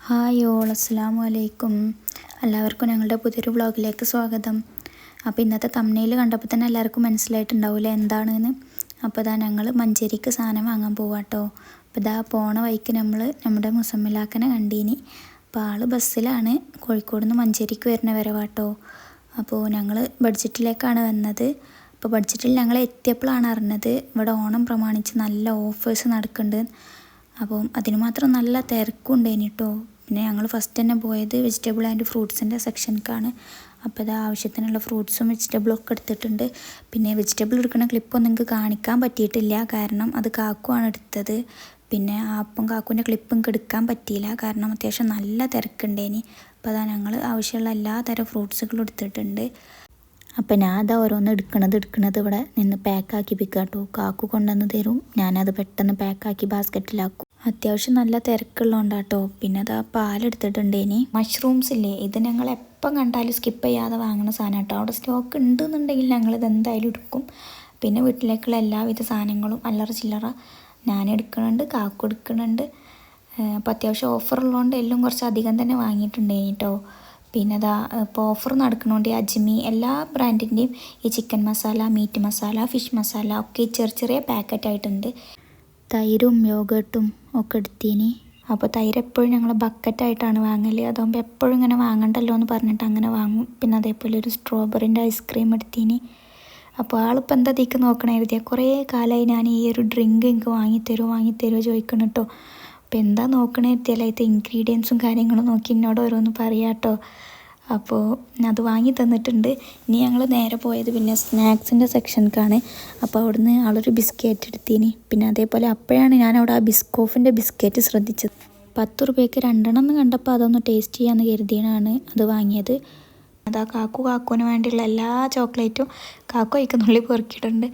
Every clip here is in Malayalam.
ഹായ് ഓൾ, അസ്സലാമു അലൈക്കും. എല്ലാവർക്കും ഞങ്ങളുടെ പുതിയൊരു വ്ളോഗിലേക്ക് സ്വാഗതം. അപ്പോൾ ഇന്നത്തെ തംബ്നെയിൽ കണ്ടപ്പോൾ തന്നെ എല്ലാവർക്കും മനസ്സിലായിട്ടുണ്ടാവില്ലേ എന്താണെന്ന്. അപ്പോൾ ഇതാ ഞങ്ങൾ മഞ്ചേരിക്ക് സാധനം വാങ്ങാൻ പോവാട്ടോ. അപ്പോൾ ഇതാ പോണ വഴിക്ക് നമ്മുടെ മുസമ്മിലാക്കനെ കണ്ടീനി. അപ്പോൾ ആൾ ബസ്സിലാണ് കോഴിക്കോട് നിന്ന് മഞ്ചേരിക്ക് വരുന്ന വരവാട്ടോ. അപ്പോൾ ഞങ്ങൾ ബഡ്ജറ്റിലേക്കാണ് വന്നത്. അപ്പോൾ ബഡ്ജറ്റിൽ ഞങ്ങൾ എത്തിയപ്പോഴാണ് അറിഞ്ഞത് ഇവിടെ ഓണം പ്രമാണിച്ച് നല്ല ഓഫേഴ്സ് നടക്കുന്നുണ്ട്. അപ്പം അതിന് മാത്രം നല്ല തിരക്കുണ്ടായിന് കേട്ടോ. പിന്നെ ഞങ്ങൾ ഫസ്റ്റ് തന്നെ പോയത് വെജിറ്റബിൾ ആൻഡ് ഫ്രൂട്ട്സിൻ്റെ സെക്ഷനിലേക്കാണ്. അപ്പോൾ അത് ആവശ്യത്തിനുള്ള ഫ്രൂട്ട്സും വെജിറ്റബിളും ഒക്കെ എടുത്തിട്ടുണ്ട്. പിന്നെ വെജിറ്റബിൾ എടുക്കുന്ന ക്ലിപ്പൊന്നും നിങ്ങൾക്ക് കാണിക്കാൻ പറ്റിയിട്ടില്ല, കാരണം അത് കാക്കുവാണ് എടുത്തത്. പിന്നെ അപ്പം കാക്കുവിൻ്റെ ക്ലിപ്പ് നിങ്ങൾക്ക് എടുക്കാൻ പറ്റിയില്ല, കാരണം അത്യാവശ്യം നല്ല തിരക്കുണ്ടേനി. അപ്പോൾ അതാ ഞങ്ങൾ ആവശ്യമുള്ള എല്ലാ തരം ഫ്രൂട്ട്സുകളും എടുത്തിട്ടുണ്ട്. അപ്പം ഞാൻ അതാ ഓരോന്ന് എടുക്കണത് ഇവിടെ നിന്ന് പാക്കാക്കി പിക്കാട്ടോ. കാക്കു കൊണ്ടുവന്ന് തരും, ഞാനത് പെട്ടെന്ന് പാക്കാക്കി ബാസ്ക്കറ്റിലാക്കും. അത്യാവശ്യം നല്ല തിരക്കുള്ളതുകൊണ്ടാട്ടോ. പിന്നെ അതാ പാലെടുത്തിട്ടുണ്ടേനി. മഷ്റൂംസ് ഇല്ലേ, ഇത് ഞങ്ങൾ എപ്പം കണ്ടാലും സ്കിപ്പ് ചെയ്യാതെ വാങ്ങുന്ന സാധനം കേട്ടോ. അവിടെ സ്റ്റോക്ക് ഉണ്ടെന്നുണ്ടെങ്കിൽ ഞങ്ങളിത് എന്തായാലും എടുക്കും. പിന്നെ വീട്ടിലേക്കുള്ള എല്ലാവിധ സാധനങ്ങളും അല്ലറ ചില്ലറ ഞാൻ എടുക്കുന്നുണ്ട്, കാക്കു എടുക്കുന്നുണ്ട്. അപ്പോൾ അത്യാവശ്യം ഓഫർ ഉള്ളതുകൊണ്ട് എല്ലാം കുറച്ച് അധികം തന്നെ വാങ്ങിയിട്ടുണ്ടേനി കേട്ടോ. പിന്നെ അതാ ഇപ്പോൾ ഓഫർ നടക്കണോണ്ട് അജ്മി എല്ലാ ബ്രാൻഡിൻ്റെയും ഈ chicken masala, meat masala, fish masala ഒക്കെ ചെറിയ പാക്കറ്റായിട്ടുണ്ട്. തൈരും യോഗട്ടും ഒക്കെ എടുത്തീനി. അപ്പോൾ തൈര് എപ്പോഴും ഞങ്ങൾ ബക്കറ്റായിട്ടാണ് വാങ്ങല്. അതാകുമ്പോൾ എപ്പോഴും ഇങ്ങനെ വാങ്ങണ്ടല്ലോ എന്ന് പറഞ്ഞിട്ട് അങ്ങനെ വാങ്ങും. പിന്നെ അതേപോലെ ഒരു സ്ട്രോബെറിൻ്റെ ഐസ്ക്രീം എടുത്തീനി. അപ്പോൾ ആളിപ്പോൾ എന്താ തീക്ക് നോക്കണേ എഴുതിയാൽ കുറേ കാലമായി ഞാൻ ഈ ഒരു ഡ്രിങ്ക് എനിക്ക് വാങ്ങിത്തരുമോ ചോദിക്കണം കേട്ടോ. അപ്പോൾ എന്താ നോക്കണേ എത്തിയാൽ അതിൻ്റെ ഇൻഗ്രീഡിയൻസും കാര്യങ്ങളും നോക്കി എന്നോട് ഓരോന്ന് പറയാം കേട്ടോ. അപ്പോൾ അത് വാങ്ങി തന്നിട്ടുണ്ട്. ഇനി ഞങ്ങൾ നേരെ പോയത് പിന്നെ സ്നാക്സിൻ്റെ സെക്ഷനിലേക്കാണ്. അപ്പോൾ അവിടുന്ന് ആളൊരു ബിസ്ക്കറ്റ് എടുത്തിന്. പിന്നെ അതേപോലെ അപ്പോഴാണ് ഞാൻ അവിടെ ആ ബിസ്കോഫിൻ്റെ ബിസ്ക്കറ്റ് ശ്രദ്ധിച്ചത്. 10 രൂപയ്ക്ക് 2 എന്ന് കണ്ടപ്പോൾ അതൊന്ന് ടേസ്റ്റ് ചെയ്യാമെന്ന് കരുതിയാണ് അത് വാങ്ങിയത്. അതാ കാക്കുവിന് വേണ്ടിയുള്ള എല്ലാ ചോക്ലേറ്റും കാക്കു കഴിക്കുന്നുള്ളിൽ പെറുക്കിയിട്ടുണ്ട്.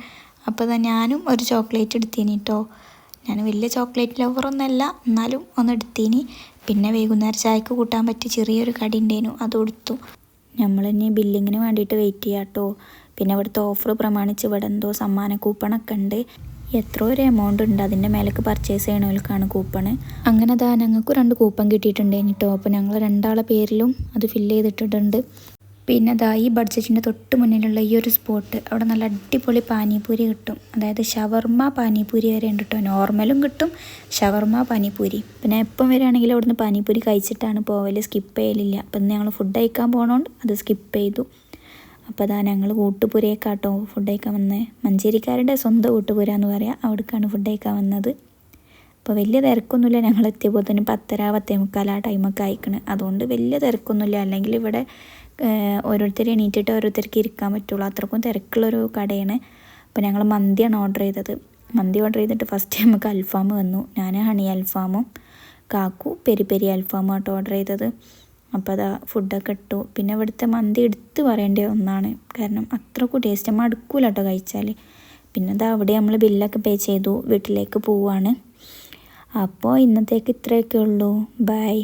അപ്പോൾ അതാ ഞാനും ഒരു ചോക്ലേറ്റ് എടുത്തിന് കേട്ടോ. ഞാൻ വലിയ ചോക്ലേറ്റ് ലവറൊന്നുമല്ല, എന്നാലും ഒന്ന് എടുത്തിന്. പിന്നെ വൈകുന്നേരം ചായക്ക് കൂട്ടാൻ പറ്റിയ ചെറിയൊരു കടി ഉണ്ടായിരുന്നു, അത് കൊടുത്തു. നമ്മൾ തന്നെ ബില്ലിങ്ങിന് വേണ്ടിയിട്ട് വെയിറ്റ് ചെയ്യാം കേട്ടോ. പിന്നെ ഇവിടുത്തെ ഓഫർ പ്രമാണിച്ച് ഇവിടെ എന്തോ സമ്മാന കൂപ്പണൊക്കെ ഉണ്ട്. എത്ര ഒരു എമൗണ്ട് ഉണ്ട് അതിൻ്റെ മേലേക്ക് പർച്ചേസ് ചെയ്യണവർക്കാണ് കൂപ്പണ്. അങ്ങനെ അതാ ഞങ്ങൾക്ക് 2 കൂപ്പൺ കിട്ടിയിട്ടുണ്ടായിരുന്നു കേട്ടോ. അപ്പോൾ ഞങ്ങൾ 2 പേരിലും അത് ഫില്ല് ചെയ്തിട്ടിട്ടുണ്ട്. പിന്നെ അതാ ഈ ബഡ്ജറ്റിൻ്റെ തൊട്ട് മുന്നിലുള്ള ഈ ഒരു സ്പോട്ട്, അവിടെ നല്ല അടിപൊളി പാനിപൂരി കിട്ടും. അതായത് ഷവർമ്മ പാനിപൂരി വരെ ഉണ്ട് കേട്ടോ. നോർമലും കിട്ടും, ഷവർമ്മ പാനിപൂരി. പിന്നെ എപ്പം വരികയാണെങ്കിലും അവിടുന്ന് പാനിപൂരി കഴിച്ചിട്ടാണ് പോവൽ, സ്കിപ്പ് ചെയ്യലില്ല. അപ്പം ഇന്ന് ഞങ്ങൾ ഫുഡ് കഴിക്കാൻ പോകണോണ്ട് അത് സ്കിപ്പ് ചെയ്തു. അപ്പോൾ അതാ ഞങ്ങൾ ഊട്ടുപുരയേക്കാട്ടോ ഫുഡ് കഴിക്കാൻ വന്നത്. മഞ്ചേരിക്കാരുടെ സ്വന്തം ഊട്ടുപുര എന്ന് പറയാം, അവിടേക്കാണ് ഫുഡ് കഴിക്കാൻ വന്നത്. അപ്പോൾ വലിയ തിരക്കൊന്നുമില്ല. ഞങ്ങൾ എത്തിയപ്പോൾ തന്നെ 10:30-10:45 ആ ടൈമൊക്കെ അയക്കണ്. അതുകൊണ്ട് വലിയ തിരക്കൊന്നുമില്ല. അല്ലെങ്കിൽ ഇവിടെ ഓരോരുത്തർ എണീറ്റിട്ട് ഓരോരുത്തർക്ക് ഇരിക്കാൻ പറ്റുള്ളൂ, അത്രക്കും തിരക്കുള്ളൊരു കടയാണ്. അപ്പോൾ ഞങ്ങൾ മന്തിയാണ് ഓർഡർ ചെയ്തത്. മന്തി ഓർഡർ ചെയ്തിട്ട് ഫസ്റ്റ് നമുക്ക് അൽഫാം വന്നു. ഞാൻ ഹണി അൽഫാമും കാക്കു പെരി അൽഫാമും ആട്ടോ ഓർഡർ ചെയ്തത്. അപ്പോൾ അതാ ഫുഡൊക്കെ ഇട്ടു. പിന്നെ ഇവിടുത്തെ മന്തി എടുത്ത് പറയേണ്ട ഒന്നാണ്, കാരണം അത്രക്കും ടേസ്റ്റ് മടുക്കൂല കേട്ടോ കഴിച്ചാൽ. പിന്നെ അതാ അവിടെ നമ്മൾ ബില്ലൊക്കെ പേ ചെയ്തു, വീട്ടിലേക്ക് പോവുകയാണ്. അപ്പോൾ ഇന്നത്തേക്ക് ഇത്രയൊക്കെ ഉള്ളൂ. ബൈ.